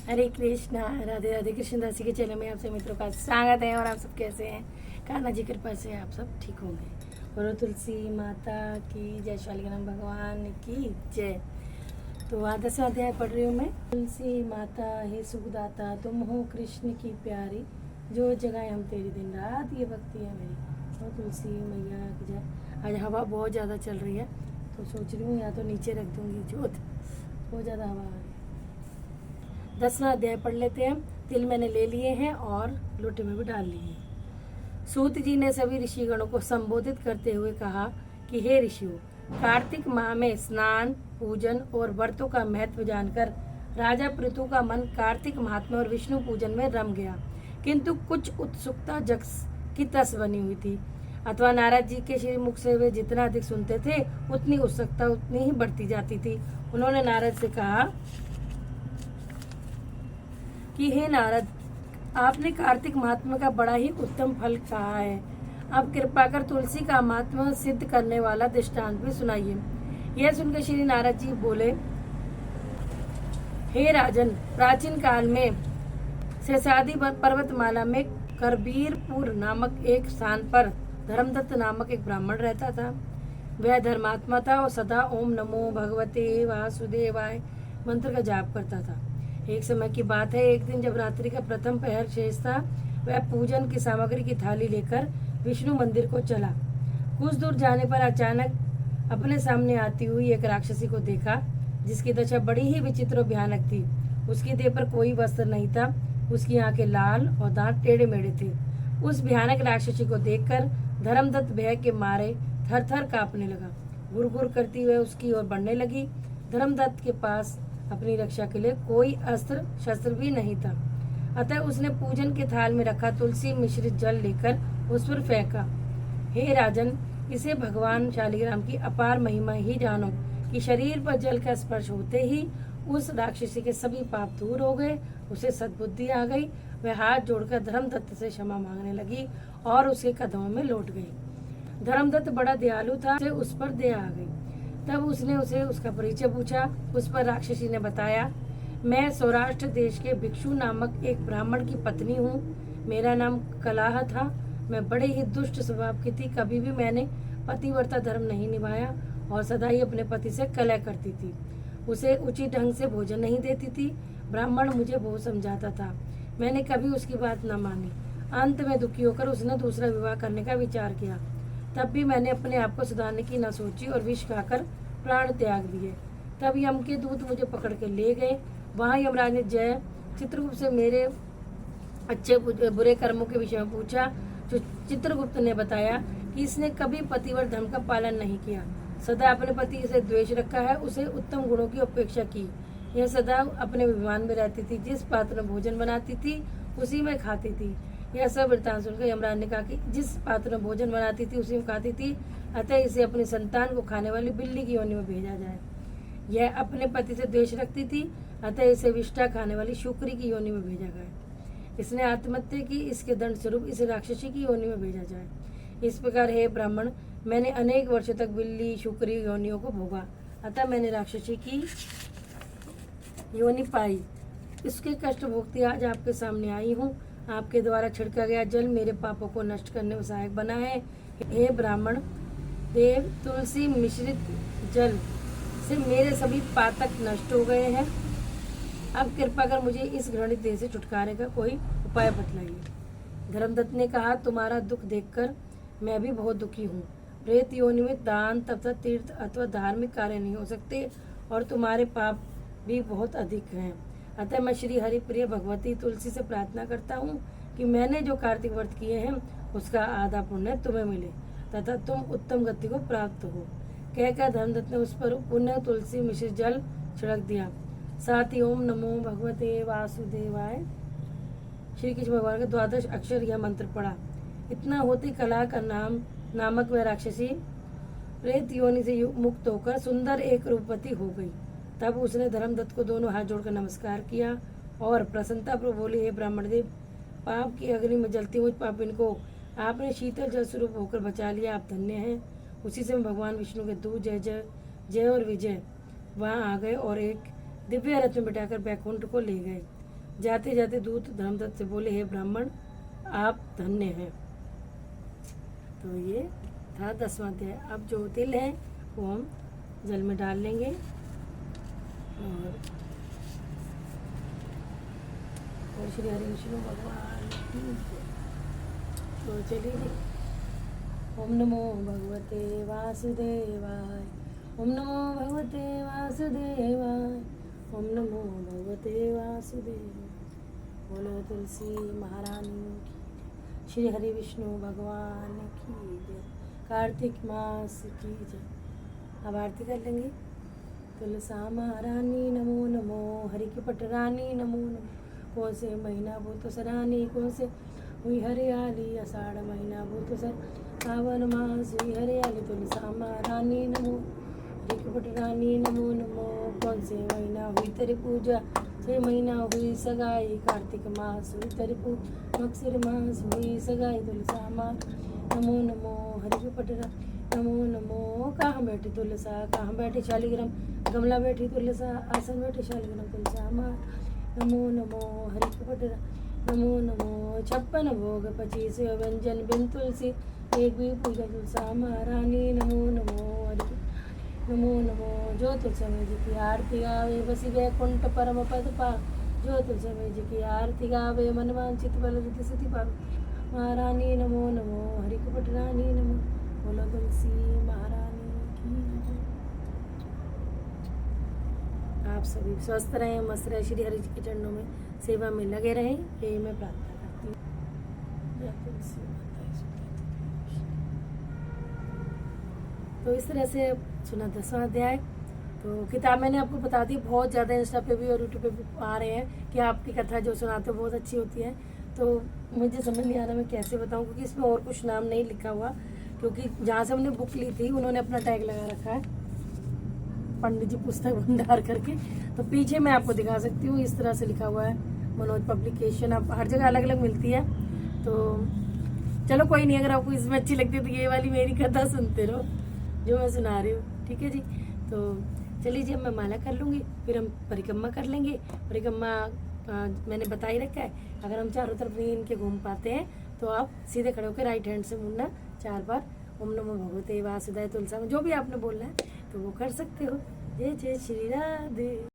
हरे कृष्णा। राधे राधे। कृष्ण दासी के चैनल में आप सब मित्रों का स्वागत है। और आप सब कैसे हैं? कान्हा जी कृपा से आप सब ठीक होंगे। बोलो तुलसी माता की जय, शालिग्राम भगवान की जय। तो आज 10वां अध्याय पढ़ रही हूँ मैं। तुलसी माता हे सुखदाता, तुम हो कृष्ण की प्यारी, जो जगाए हम तेरी दिन रात, ये भक्ति है मेरी। तो तुलसी मैया की जय। आज हवा बहुत ज़्यादा चल रही है, तो सोच रही हूँ या तो नीचे रख दूँगी जोत, बहुत ज़्यादा हवा आ रही है। 10वां अध्याय पढ़ लेते हैं। तिल मैंने ले लिए हैं और लोटे में भी डाल लिए हैं। सूत जी ने सभी ऋषिगणों को संबोधित करते हुए कहा कि हे ऋषियों, कार्तिक माह में स्नान, पूजन और व्रतों का महत्व जानकर राजा पृथु का मन कार्तिक महात्मा और विष्णु पूजन में रम गया, किंतु कुछ उत्सुकता जक्स की तस बनी हुई थी। अथवा नारद जी के श्री मुख से वे जितना अधिक सुनते थे, उतनी उत्सुकता उतनी ही बढ़ती जाती थी। उन्होंने नारद से कहा कि हे नारद, आपने कार्तिक महात्मा का बड़ा ही उत्तम फल कहा है। अब कृपा कर तुलसी का महात्मा सिद्ध करने वाला दृष्टांत भी सुनाइए। यह सुनकर श्री नारद जी बोले, हे राजन, प्राचीन काल में शेषादी पर्वतमाला में करबीरपुर नामक एक स्थान पर धर्मदत्त नामक एक ब्राह्मण रहता था। वह धर्मात्मा था और सदा ओम नमो भगवते वासुदेवाय मंत्र का जाप करता था। एक समय की बात है, एक दिन जब रात्रि का प्रथम पहर शेष था, वह पूजन की सामग्री की थाली लेकर विष्णु मंदिर को चला। कुछ दूर जाने पर अचानक अपने सामने आती हुई एक राक्षसी को देखा, जिसकी दशा बड़ी ही विचित्र और भयानक थी। उसकी देह पर कोई वस्त्र नहीं था, उसकी आंखें लाल और दांत टेढ़े मेढ़े थे। उस भयानक राक्षसी को देखकर धर्मदत्त भय के मारे थर थर कांपने लगा। गुर गुर करती हुए उसकी ओर बढ़ने लगी। धर्मदत्त के पास अपनी रक्षा के लिए कोई अस्त्र शस्त्र भी नहीं था, अतः उसने पूजन के थाल में रखा तुलसी मिश्रित जल लेकर उस पर फेंका। हे राजन, इसे भगवान शालिग्राम की अपार महिमा ही जानो कि शरीर पर जल का स्पर्श होते ही उस राक्षसी के सभी पाप दूर हो गए, उसे सद्बुद्धि आ गई। वह हाथ जोड़कर धर्मदत्त से क्षमा मांगने लगी और उसके कदमों में लौट गई। धर्मदत्त बड़ा दयालु था, उसे उस पर दया आ गई। तब उसने उसे उसका परिचय पूछा। उस पर राक्षसी ने बताया, मैं सौराष्ट्र देश के भिक्षु नामक एक ब्राह्मण की पत्नी हूँ। मेरा नाम कलाह था। मैं बड़े ही दुष्ट स्वभाव की थी। कभी भी मैंने पतिव्रता धर्म नहीं निभाया और सदा ही अपने पति से कलह करती थी। उसे उचित ढंग से भोजन नहीं देती थी। ब्राह्मण मुझे बहुत समझाता था, मैंने कभी उसकी बात न मानी। अंत में दुखी होकर उसने दूसरा विवाह करने का विचार किया। तब भी मैंने अपने आप को सुधारने की न सोची और विष खाकर प्राण त्याग दिए। तब यम के दूत मुझे पकड़ के ले गए। वहाँ यमराज ने जय चित्रगुप्त से मेरे अच्छे बुरे कर्मों के विषय में पूछा। जो चित्रगुप्त ने बताया कि इसने कभी पतिव्रत धर्म का पालन नहीं किया, सदा अपने पति से द्वेष रखा है, उसे उत्तम गुणों की उपेक्षा की। यह सदा अपने विमान में रहती थी, जिस पात्र में भोजन बनाती थी उसी में खाती थी। यह सब वृत्तांत सुनकर यमराज ने कहा कि जिस पात्र में भोजन बनाती थी उसी में खाती थी, अतः इसे अपनी संतान को खाने वाली बिल्ली की योनि में भेजा जाए। यह अपने पति से द्वेष रखती थी, अतः इसे विष्ठा खाने वाली शुक्री की योनि में भेजा गया। इसने आत्महत्या की, इसके दंड स्वरूप इसे राक्षसी की योनि में भेजा जाए। इस प्रकार हे ब्राह्मण, मैंने अनेक वर्षों तक बिल्ली शुक्री योनियों को भोगा, अतः मैंने राक्षसी की योनि पाई। इसके कष्ट भोगती आज आपके सामने आई हूँ। आपके द्वारा छिड़का गया जल मेरे पापों को नष्ट करने में सहायक बना है। हे ब्राह्मण देव, तुलसी मिश्रित जल से मेरे सभी पातक नष्ट हो गए हैं। अब कृपा कर मुझे इस घृणित देह से छुटकारे का कोई उपाय बतलाइए। धर्मदत्त ने कहा, तुम्हारा दुख देखकर मैं भी बहुत दुखी हूँ। प्रेत योनि में दान तथा तीर्थ अथवा धार्मिक कार्य नहीं हो सकते और तुम्हारे पाप भी बहुत अधिक हैं। अतः मैं श्री हरिप्रिय भगवती तुलसी से प्रार्थना करता हूँ कि मैंने जो कार्तिक व्रत किए हैं उसका आधा पुण्य तुम्हें मिले तथा तुम उत्तम गति को प्राप्त हो। कहकर धर्मदत्त ने उस पर पुण्य तुलसी मिश्रित जल छिड़क दिया। साथ ही ओम नमो भगवते वासुदेवाय श्री कृष्ण भगवान का 12 अक्षर यह मंत्र पढ़ा। इतना होती कला का नामक वह राक्षसी प्रेत योनि से मुक्त होकर सुंदर एक रूपवती हो गई। तब उसने धर्मदत्त को दोनों हाथ जोड़कर नमस्कार किया और प्रसन्नता पर बोली, हे ब्राह्मण देव, पाप की अग्नि में जलती हुई पापिन को आपने शीतल जल स्वरूप होकर बचा लिया, आप धन्य हैं। उसी समय भगवान विष्णु के दूत जय जय जय और विजय वहाँ आ गए और एक दिव्य रथ में बिठाकर बैकुंठ को ले गए। जाते जाते दूत धर्मदत्त से बोले, हे ब्राह्मण, आप धन्य हैं। तो ये था 10वां अध्याय। अब जो तिल है वो हम जल में डाल लेंगे और श्री हरि विष्णु भगवान की जय। तो चलिए जी, ओम नमो भगवते वासुदेवाय, ओम नमो भगवते वासुदेवाय, ओम नमो भगवते वासुदेवाय। बोलो तुलसी महारानी की, श्री हरि विष्णु भगवान की जय, कार्तिक मास की जय। अब आरती कर लेंगे। तुलसा महारानी नमो नमो, हरि की पटरानी नमो नमो। कौन से महीना वो तो सरानी, कौन से हुई हरियाली, आषाढ़ महीना वो तो सर, सावन मास हुई हरियाली। तुलसा महारानी नमो, हरि की पटरानी नमो नमो। कौन से महीना हुई तेरी पूजा, 6 महीना हुई सगाई, कार्तिक मास हुई तेरी पूजा, मक्सर मास हुई सगाई। तुलसा माँ नमो नमो, हरि की पटरा नमो नमो। कहाँ बैठी तुलसा, कहाँ बैठी शालिग्राम, गमला बैठी तुलसा, आसन बैठी शालिग्राम। तुलसा माँ नमो नमो, हरि की पटरा नमो नमो। 56 भोग 25 व्यंजन बिन तुलसी, एक भी पूजा। तुलसा महारानी नमो नमो, हरि नमो नमो। जो तुलसी जी की आरती गावे, बसी वैकुंठ परम पद पा। जो तुलसी जी की आरती गावे, मन वांछित बल रिद्धि सिद्धि पावे। महारानी नमो नमो, हरि की पटरानी नमो। बोलो तुलसी महारानी की जय। आप सभी स्वस्थ रहें, मस्त रहें, श्री हरि जी के चरणों में सेवा में लगे रहें, यही मैं प्रार्थना करती हूँ। जय तुलसी माता की। तो इस तरह से सुना 10वां अध्याय। तो किताब मैंने आपको बता दी, बहुत ज़्यादा इंस्टा पे भी और यूट्यूब पे भी आ रहे हैं कि आपकी कथा जो सुनाते हो बहुत अच्छी होती है। तो मुझे समझ नहीं आ रहा मैं कैसे बताऊँ, क्योंकि इसमें और कुछ नाम नहीं लिखा हुआ, क्योंकि जहाँ से हमने बुक ली थी उन्होंने अपना टैग लगा रखा है, पंडित जी पुस्तक भंडार करके। तो पीछे मैं आपको दिखा सकती हूँ, इस तरह से लिखा हुआ है मनोज पब्लिकेशन। अब हर जगह अलग अलग मिलती है। तो चलो कोई नहीं, अगर आपको इसमें अच्छी लगती है तो ये वाली मेरी कथा सुनते रहो जो मैं सुना रही हूँ, ठीक है जी। तो चलिए जी, अब मैं माला कर लूँगी, फिर हम परिक्रमा कर लेंगे। परिक्रमा मैंने बता ही रखा है, अगर हम चारों तरफ नहीं इनके घूम पाते हैं तो आप सीधे खड़े होकर राइट हैंड से मुड़ना 4 बार, ओम नमो भगवते वासुदेवाय तुलसा, जो भी आपने बोलना है तो वो कर सकते हो। जय जय श्री राधे।